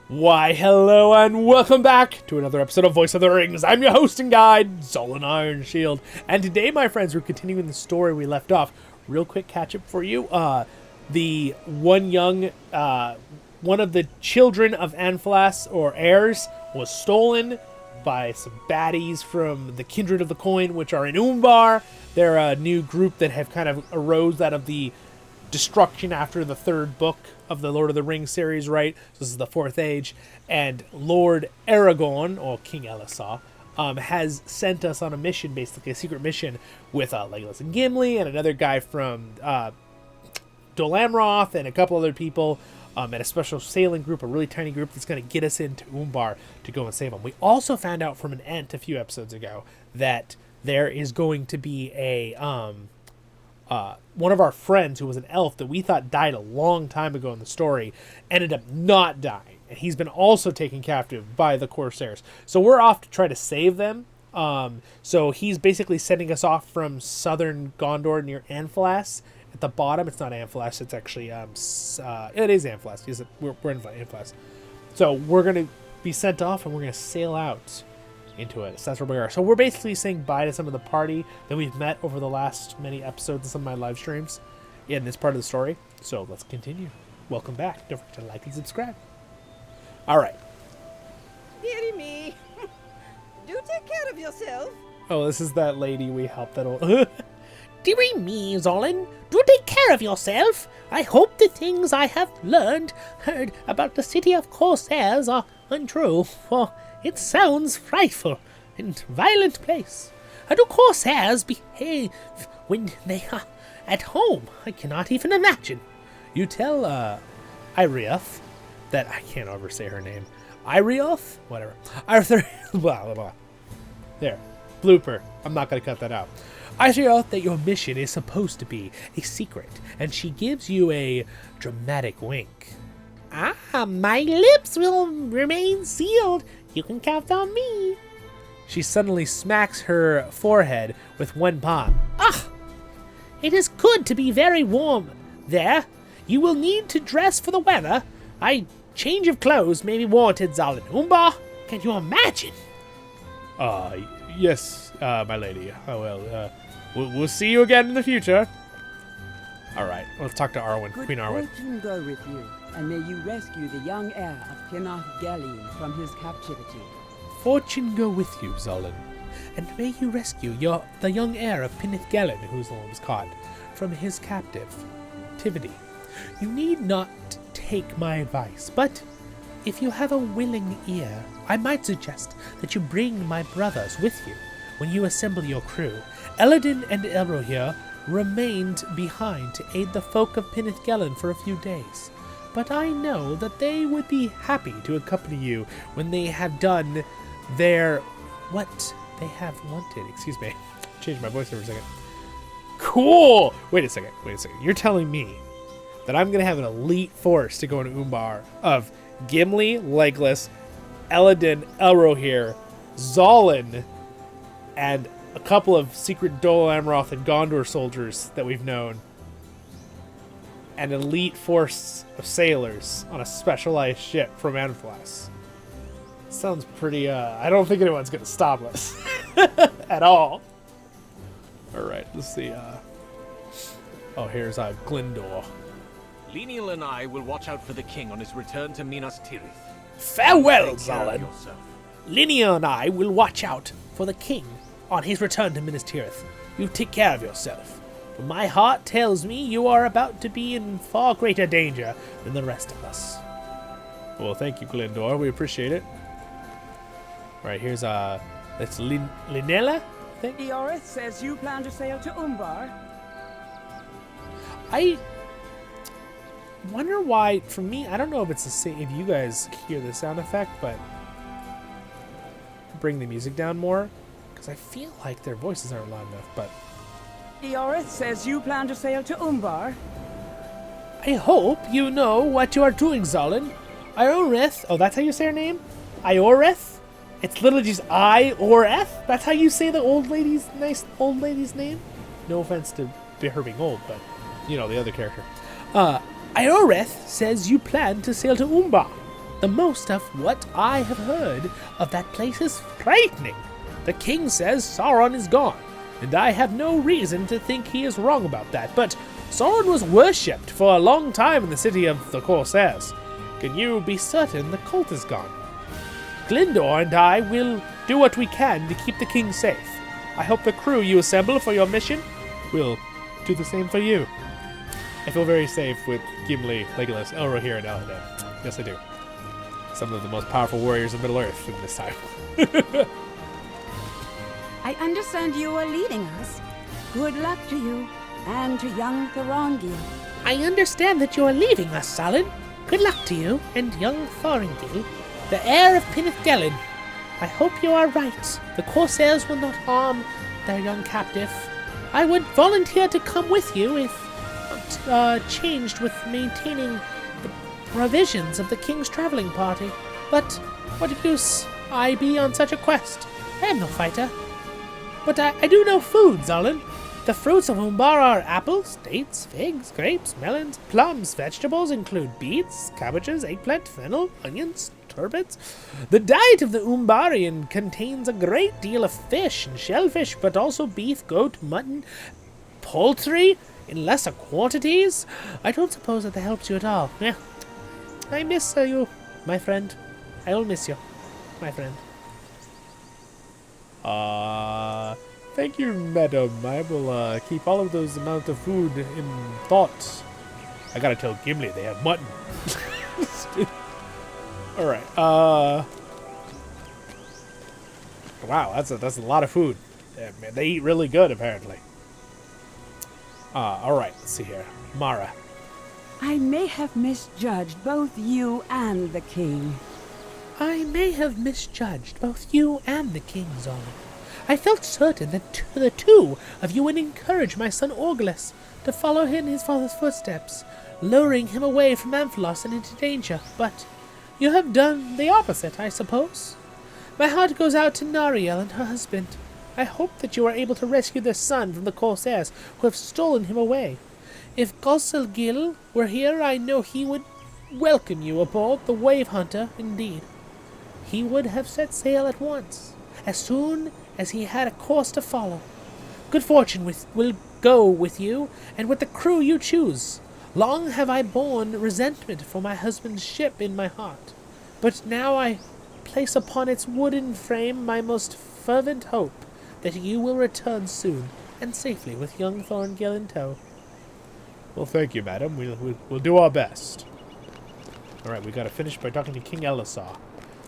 Why, hello and welcome back to another episode of Voice of the Rings. I'm your host and guide, Zollin Ironshield. And today, my friends, we're continuing the story we left off. Real quick catch-up for you. One of the children of Anfalas, or heirs, was stolen by some baddies from the Kindred of the Coin, which are in Umbar. They're a new group that have kind of arose out of the destruction after the third book of the Lord of the Rings series, right? So this is the Fourth Age, and Lord Aragorn, or King Elisar, has sent us on a mission, basically a secret mission, with Legolas and Gimli, and another guy from Dol Amroth, and a couple other people, and a special sailing group, a really tiny group that's going to get us into Umbar to go and save them. We also found out from an Ent a few episodes ago that there is going to be a one of our friends who was an elf that we thought died a long time ago in the story ended up not dying, and he's been also taken captive by the Corsairs. So we're off to try to save them. So he's basically sending us off from southern Gondor near Anfalas at the bottom. It's not Anfalas, it's actually it is Anfalas. We're in Anfalas. So we're going to be sent off and we're going to sail out into it. So that's where we are. So we're basically saying bye to some of the party that we've met over the last many episodes of some of my live streams in this part of the story. So let's continue. Welcome back. Don't forget to like and subscribe. All right. Dearie me. Do take care of yourself. Oh, this is that lady we helped that old... Dearie me, Zollin, do take care of yourself. I hope the things I have heard about the city of Corsairs are untrue, for it sounds frightful and violent place. How do Corsairs behave when they are at home? I cannot even imagine. You tell, Irioth, that I can't ever say her name. Irioth? Whatever. Arthur, blah, blah, blah. There. Blooper. I'm not going to cut that out. Irioth that your mission is supposed to be a secret, and she gives you a dramatic wink. Ah, my lips will remain sealed. You can count on me. She suddenly smacks her forehead with one palm. Ah! It is good to be very warm there. You will need to dress for the weather. A change of clothes may be warranted, Zollin. Umbar, can you imagine? Yes, my lady. Oh, well, we'll see you again in the future. All right, let's talk to Arwen, Queen Arwen. Good fortune go with you, and may you rescue the young heir of Penarth Gallian from his captivity. Fortune go with you, Zollin, and may you rescue the young heir of Penarth Gallian, whose name was caught, from his captivity. You need not take my advice, but if you have a willing ear, I might suggest that you bring my brothers with you when you assemble your crew. Eladin and Elrohir remained behind to aid the folk of Penarth Gallian for a few days, but I know that they would be happy to accompany you when they have done what they have wanted. Excuse me. Change my voice for a second. Cool! Wait a second. You're telling me that I'm going to have an elite force to go into Umbar of Gimli, Legolas, Eladin, Elrohir, Zollin, and a couple of secret Dol Amroth and Gondor soldiers that we've known. An elite force of sailors on a specialized ship from Anfalas. Sounds pretty, I don't think anyone's going to stop us. At all. Alright, let's see, oh, here's, Glindor. Lenial and I will watch out for the king on his return to Minas Tirith. Farewell, Take care of Zollin. yourself. Linnea and I will watch out for the king on his return to Minas Tirith. You take care of yourself. For my heart tells me you are about to be in far greater danger than the rest of us. Well, thank you, Glindor. We appreciate it. Alright, here's, it's Linella, I think? Eorith says you plan to sail to Umbar. I wonder why, for me, I don't know if it's the same, if you guys hear the sound effect, but bring the music down more, because I feel like their voices aren't loud enough, but... Eorith says you plan to sail to Umbar. I hope you know what you are doing, Zollin. Ioreth, oh, that's how you say her name? Ioreth? It's literally just I-or-F? That's how you say the nice old lady's name? No offense to her being old, but, you know, the other character. Ioreth says you plan to sail to Umbar. The most of what I have heard of that place is frightening. The king says Sauron is gone, and I have no reason to think he is wrong about that, but Sauron was worshipped for a long time in the city of the Corsairs. Can you be certain the cult is gone? Glyndor and I will do what we can to keep the king safe. I hope the crew you assemble for your mission will do the same for you. I feel very safe with Gimli, Legolas, Elrohir, and Elladan. Yes, I do. Some of the most powerful warriors of Middle-earth in this time. I understand you are leaving us. Good luck to you and to young Thorongil. I understand that you are leaving us, Zollin. Good luck to you and young Thorongil, the heir of Penethgelin. I hope you are right. The Corsairs will not harm their young captive. I would volunteer to come with you if changed with maintaining the provisions of the king's traveling party. But what use I be on such a quest? I am no fighter. But I do know food, Zollin. The fruits of Umbar are apples, dates, figs, grapes, melons, plums. Vegetables include beets, cabbages, eggplant, fennel, onions, turbots. The diet of the Umbarian contains a great deal of fish and shellfish, but also beef, goat, mutton, poultry in lesser quantities. I don't suppose that helps you at all. Yeah, I miss you, my friend. I will miss you, my friend. Thank you, madam. I will keep all of those amount of food in thought. I gotta tell Gimli they have mutton. Alright, wow, that's a lot of food. Yeah, man, they eat really good, apparently. Alright, let's see here. Mara. I may have misjudged both you and the king. I may have misjudged both you and the king, Zollin. I felt certain that the two of you would encourage my son Orglas to follow in his father's footsteps, luring him away from Amphalos and into danger, but you have done the opposite, I suppose. My heart goes out to Nariel and her husband. I hope that you are able to rescue their son from the Corsairs who have stolen him away. If Gosselgil were here, I know he would welcome you aboard the Wave Hunter, indeed. He would have set sail at once, as soon as he had a course to follow. Good fortune will go with you, and with the crew you choose. Long have I borne resentment for my husband's ship in my heart, but now I place upon its wooden frame my most fervent hope that you will return soon and safely with young Thorngil in tow. Well, thank you, madam. We'll do our best. Alright, we gotta finish by talking to King Elisar.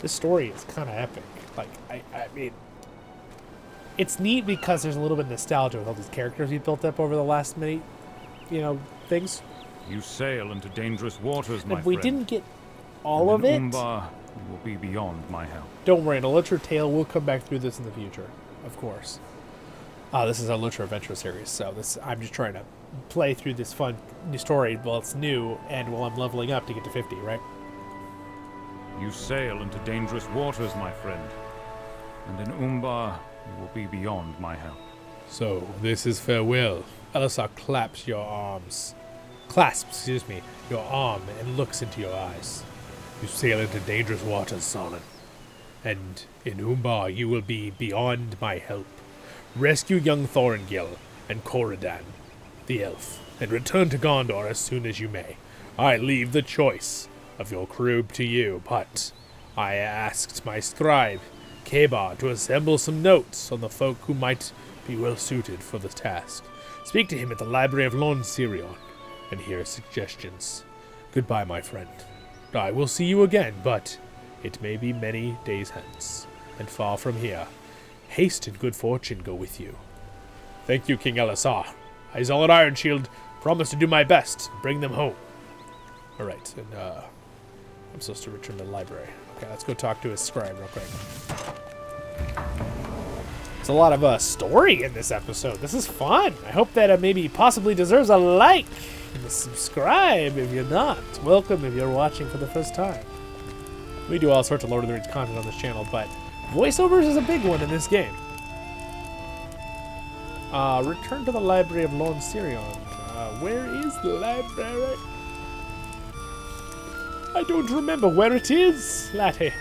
This story is kind of epic. Like, I mean, it's neat because there's a little bit of nostalgia with all these characters we built up over the last many, things. You sail into dangerous waters, my friend. We didn't get all of it. Umbar will be beyond my help. Don't worry, an LOTRO tale will come back through this in the future, of course. This is a LOTRO Adventure series, so I'm just trying to play through this fun new story while it's new and while I'm leveling up to get to 50, right? You sail into dangerous waters, my friend. And in Umbar, you will be beyond my help. So, this is farewell. Elisar clasps your arm and looks into your eyes. You sail into dangerous waters, Zollin. And in Umbar, you will be beyond my help. Rescue young Thorongil and Corridan, the elf, and return to Gondor as soon as you may. I leave the choice of your crew to you, but I asked my scribe, Kebar, to assemble some notes on the folk who might be well suited for the task. Speak to him at the Library of Lon Sirion, and hear suggestions. Goodbye, my friend. I will see you again, but it may be many days hence, and far from here. Haste and good fortune go with you. Thank you, King Elisar. I, Zollin Ironshield, promise to do my best and bring them home. Alright, and I'm supposed to return to the library. Okay, let's go talk to his scribe real quick. There's a lot of story in this episode. This is fun. I hope that maybe possibly deserves a like and a subscribe if you're not. Welcome if you're watching for the first time. We do all sorts of Lord of the Rings content on this channel, but voiceovers is a big one in this game. Return to the Library of Lon Sirion. Where is the library? I don't remember where it is, laddie.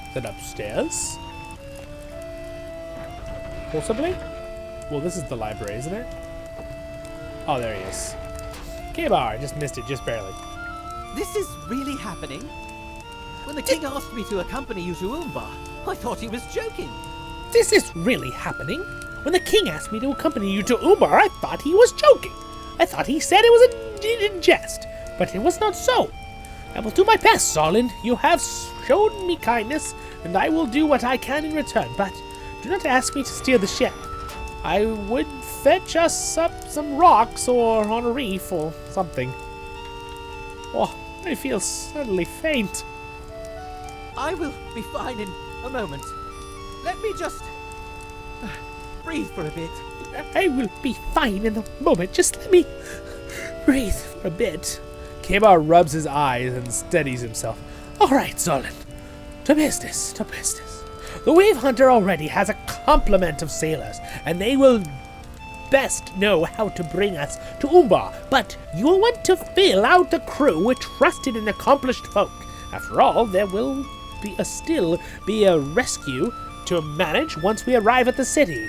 Is it upstairs? Possibly? Well, this is the library, isn't it? Oh, there he is. K-Bar, I just missed it, just barely. This is really happening? When the king asked me to accompany you to Umbar, I thought he was joking. This is really happening. When the king asked me to accompany you to Umbar, I thought he was joking. I thought he said it was in jest, but it was not so. I will do my best, Zollin. You have shown me kindness, and I will do what I can in return, but do not ask me to steer the ship. I would fetch us up some rocks or on a reef or something. Oh, I feel suddenly faint. I will be fine in a moment. Let me just breathe for a bit. I will be fine in a moment. Just let me breathe for a bit. K-Bar rubs his eyes and steadies himself. All right, Zollin. To business, to business. The Wave Hunter already has a complement of sailors, and they will best know how to bring us to Umbar. But you will want to fill out the crew with trusted and accomplished folk. After all, there will still be a rescue to manage once we arrive at the city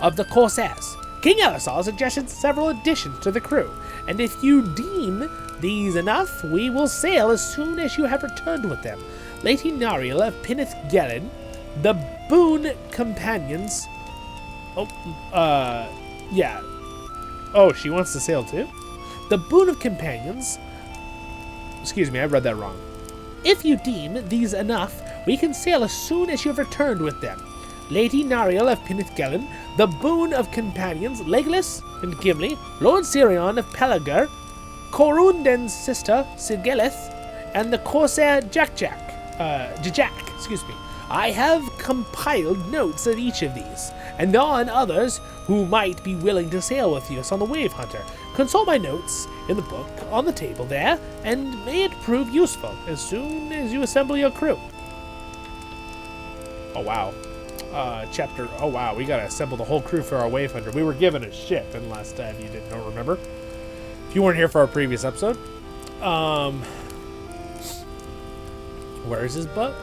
of the Corsairs. King Elisal suggested several additions to the crew, and if you deem these enough, we will sail as soon as you have returned with them. Lady Nariel of Pinnith Gelin, the boon companions. Yeah. Oh, she wants to sail too? The boon of companions. Excuse me, I read that wrong. If you deem these enough, we can sail as soon as you have returned with them. Lady Nariel of Pinnith Gelin, the boon of companions, Legolas and Gimli, Lord Sirion of Pelagar, Corunden's sister, Sigilith, and the Corsair Jajak. I have compiled notes of each of these, and on others who might be willing to sail with us on the Wave Hunter. Consult my notes in the book on the table there, and may it prove useful as soon as you assemble your crew. Oh, wow. Oh, wow, we gotta assemble the whole crew for our Wave Hunter. We were given a ship, unless you don't remember. If you weren't here for our previous episode. Where is his book?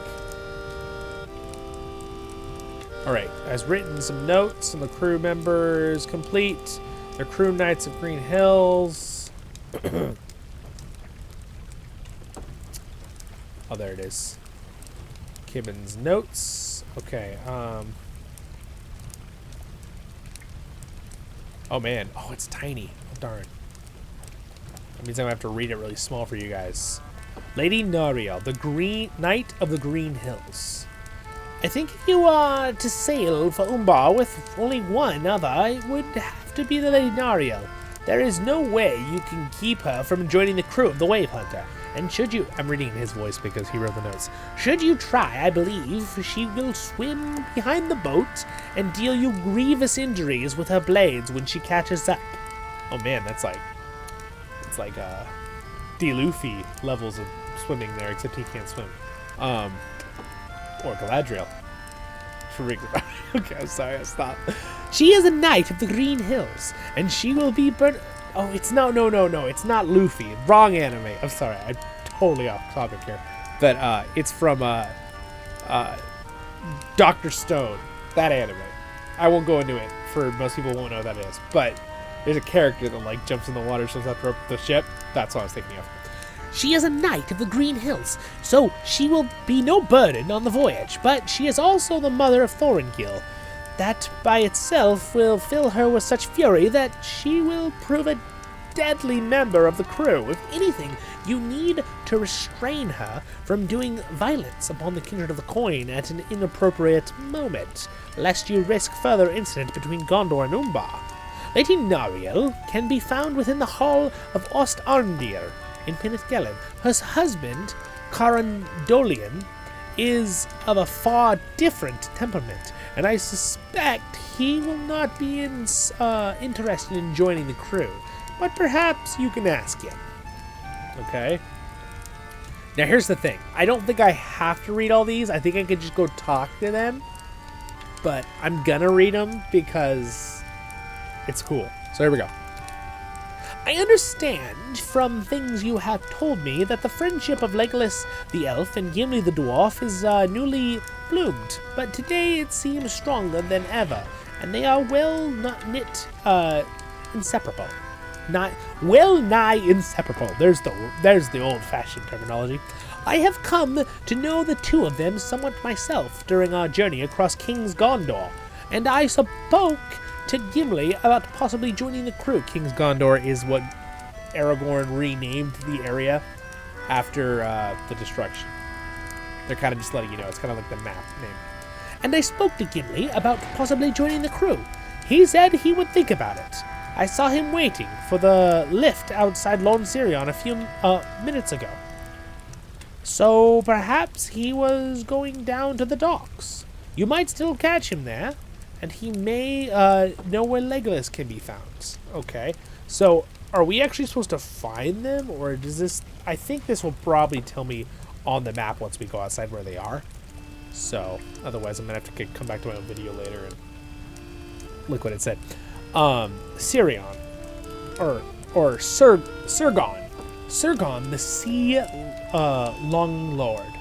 Alright, has written some notes on the crew members. Complete their crew Knights of Green Hills. Oh, there it is. Kibben's notes. Okay, oh man, oh, it's tiny. Oh, darn. That means I'm gonna have to read it really small for you guys. Lady Nariel, the Knight of the Green Hills. I think if you are to sail for Umbar with only one other, it would have to be the Lady Nariel. There is no way you can keep her from joining the crew of the Wave Hunter. And should you, I'm reading in his voice because he wrote the notes. Should you try, I believe she will swim behind the boat and deal you grievous injuries with her blades when she catches up. Oh man, it's like D. Luffy levels of swimming there, except he can't swim. Or Galadriel. Okay, I'm sorry, I stopped. She is a knight of the Green Hills, and she will be burnt. Oh, it's no, it's not Luffy. Wrong anime. I'm sorry, I'm totally off topic here. But it's from Dr. Stone, that anime. I won't go into it, for most people won't know what that is. But there's a character that like jumps in the water, swims up the ship. That's what I was thinking of. She is a knight of the Green Hills, so she will be no burden on the voyage, but she is also the mother of Thorongil. That by itself will fill her with such fury that she will prove a deadly member of the crew. If anything, you need to restrain her from doing violence upon the Kindred of the Coin at an inappropriate moment, lest you risk further incident between Gondor and Umbar. Lady Nariel can be found within the hall of Ost-Arndir in Pinnith Gelin. Her husband, Carandolian, is of a far different temperament, and I suspect he will not be interested in joining the crew. But perhaps you can ask him. Okay. Now here's the thing. I don't think I have to read all these. I think I could just go talk to them. but I'm gonna read them because it's cool. So here we go. I understand from things you have told me that the friendship of Legolas the elf and Gimli the dwarf is newly bloomed, but today it seems stronger than ever, and they are well knit, inseparable. Well nigh inseparable. There's the old-fashioned terminology. I have come to know the two of them somewhat myself during our journey across King's Gondor, and I spoke to Gimli about possibly joining the crew. King's Gondor is what Aragorn renamed the area after the destruction. They're kind of just letting you know. It's kind of like the map name. And I spoke to Gimli about possibly joining the crew. He said he would think about it. I saw him waiting for the lift outside Lone Sirion a few minutes ago. So perhaps he was going down to the docks. You might still catch him there, and he may know where Legolas can be found. Okay, so are we actually supposed to find them, or does this... I think this will probably tell me on the map once we go outside where they are. So otherwise I'm going to have to come back to my own video later and look what it said. Sirion, or Sergon. Sergon, the Sea Long Lord.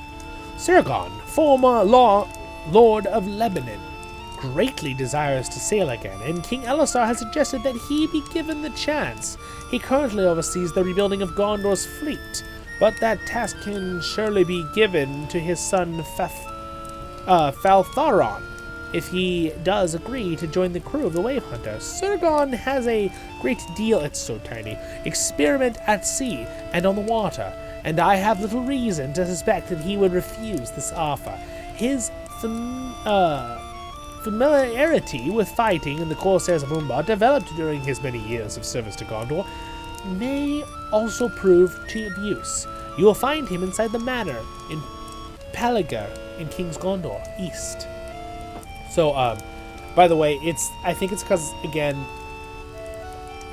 Sergon, former Lord of Lebanon, greatly desires to sail again, and King Elisar has suggested that he be given the chance. He currently oversees the rebuilding of Gondor's fleet, but that task can surely be given to his son Faltharon, if he does agree to join the crew of the Wave Hunter. Sergon has a great deal, it's so tiny, experiment at sea and on the water, and I have little reason to suspect that he would refuse this offer. His familiarity with fighting in the Corsairs of Umbar, developed during his many years of service to Gondor, may also prove to use. You will find him inside the manor in Pelagar in King's Gondor East. So, by the way, I think it's because, again,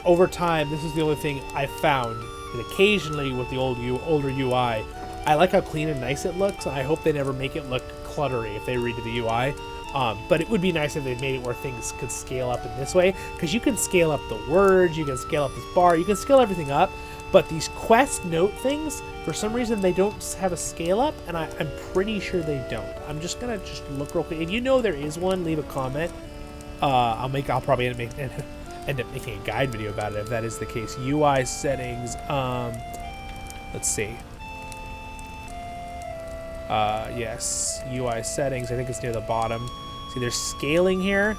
over time, this is the only thing I found, and occasionally with the older UI, I like how clean and nice it looks. I hope they never make it look cluttery if they redo the UI. But it would be nice if they made it where things could scale up in this way, because you can scale up the words, you can scale up this bar, you can scale everything up, but these quest note things, for some reason they don't have a scale up, and I'm pretty sure they don't. I'm just gonna look real quick. If you know there is one, leave a comment. I'll probably end up making a guide video about it if that is the case. UI settings, let's see. Yes, UI settings, I think it's near the bottom. See, there's scaling here.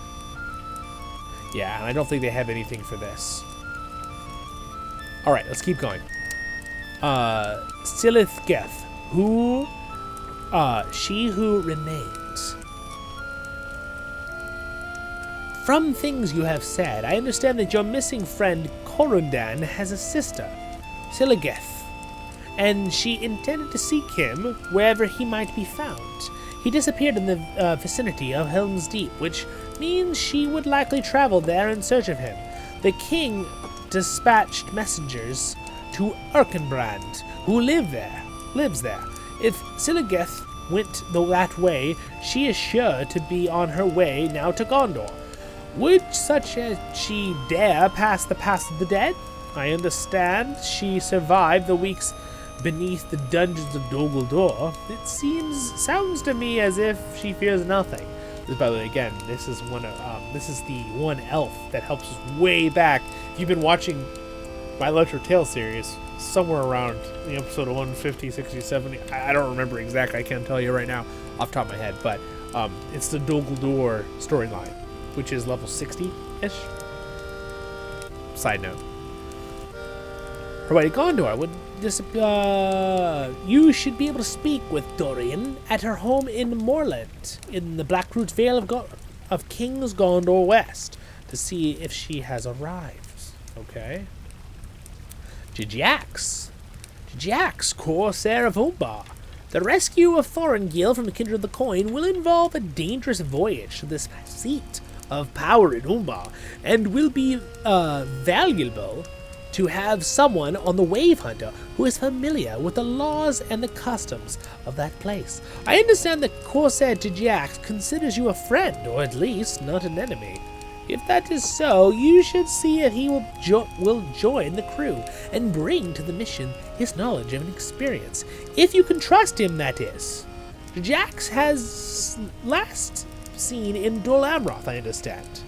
Yeah, and I don't think they have anything for this. Alright, let's keep going. Silithgeth, she who remains. From things you have said, I understand that your missing friend Corundan has a sister, Silithgeth, and she intended to seek him wherever he might be found. He disappeared in the vicinity of Helm's Deep, which means she would likely travel there in search of him. The king dispatched messengers to Erkenbrand, who lives there. If Silithgeth went that way, she is sure to be on her way now to Gondor. Would such as she dare pass the Pass of the Dead? I understand she survived the weeks beneath the dungeons of Dol Guldur. It sounds to me as if she fears nothing. By the way, again, this is the one elf that helps us way back. If you've been watching my LOTRO Tale series, somewhere around the episode 150, 60, 70, I don't remember exactly, I can't tell you right now off the top of my head, but it's the Dol Guldur storyline, which is level 60-ish. Side note. Her way to Gondor would you should be able to speak with Dorian at her home in Moorland, in the Blackroot Vale of King's Gondor West, to see if she has arrived. Okay. Jijax, Corsair of Umbar. The rescue of Thorongil from the Kindred of the Coin will involve a dangerous voyage to this seat of power in Umbar, and will be valuable to have someone on the Wave Hunter who is familiar with the laws and the customs of that place. I understand that Corsair Djax considers you a friend, or at least not an enemy. If that is so, you should see if he will join the crew and bring to the mission his knowledge and experience. If you can trust him, that is. Djax has last seen in Dol Amroth, I understand.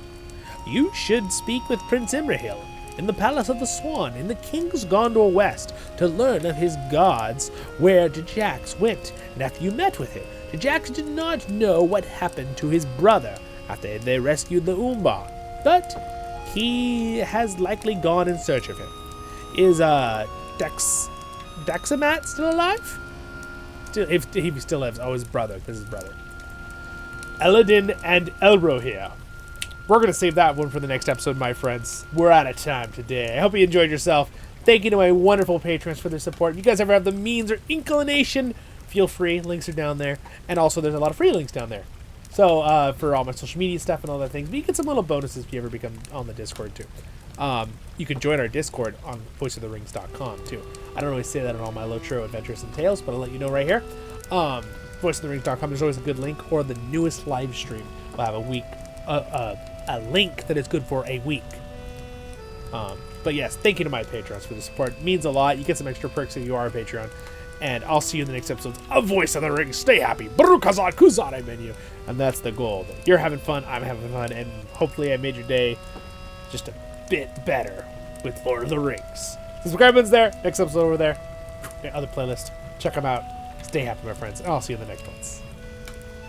You should speak with Prince Imrahil in the Palace of the Swan in the King's Gondor West to learn of his gods where Djax went, and after you met with him. Djax did not know what happened to his brother after they rescued the Umbar, but he has likely gone in search of him. Is Daxamat still alive? If he still lives. Oh, his brother, because his brother. Eladin and Elro here. We're going to save that one for the next episode, my friends. We're out of time today. I hope you enjoyed yourself. Thank you to my wonderful patrons for their support. If you guys ever have the means or inclination, feel free. Links are down there. And also, there's a lot of free links down there. So, for all my social media stuff and all that things. But you get some little bonuses if you ever become on the Discord, too. You can join our Discord on voiceoftherings.com, too. I don't always say that in all my LOTRO adventures and tales, but I'll let you know right here. Voiceoftherings.com, there's always a good link, or the newest live stream will have a week, a link that is good for a week. But yes, thank you to my patrons for the support. It means a lot. You get some extra perks if you are a Patreon. And I'll see you in the next episode of Voice of the Rings. Stay happy. Barukazat Kuzare menu. And that's the goal. You're having fun, I'm having fun, and hopefully I made your day just a bit better with Lord of the Rings. Subscribe button's there. Next episode over there. Other playlist. Check them out. Stay happy, my friends. And I'll see you in the next ones.